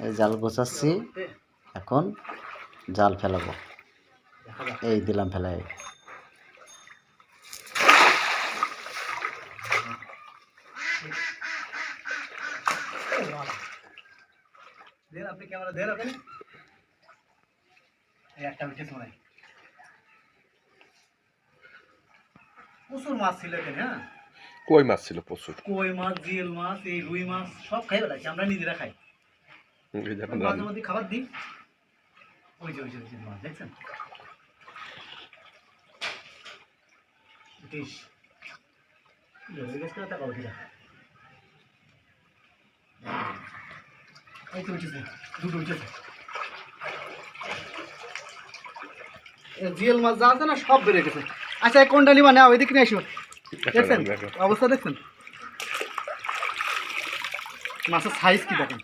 এই জাল গোছাচ্ছি, এখন জাল ফেলাবো। এই দিলাম ফেলাই। আপনি ক্যামেরা দেন আপনি একটা উঠে শোনাই। প্রচুর মাছ ছিল এখানে। হ্যাঁ, কই মাছ ছিল প্রচুর, কই মাছ, জিয়েল মাছ, এই রুই মাছ সব খাই বেড়াচ্ছি, আমরা নিজেরা খাই। মাঝে মধ্যে খাবার দিই। ওই যে মাছ দেখছেন, জিয়েল মাছ যা আছে না সব বেড়ে গেছে। আচ্ছা, কোনটা নিবা না ওইদিকে নিয়ে আসো। দেখছেন অবস্থা, দেখছেন মাছের সাইজ কি দেখেন।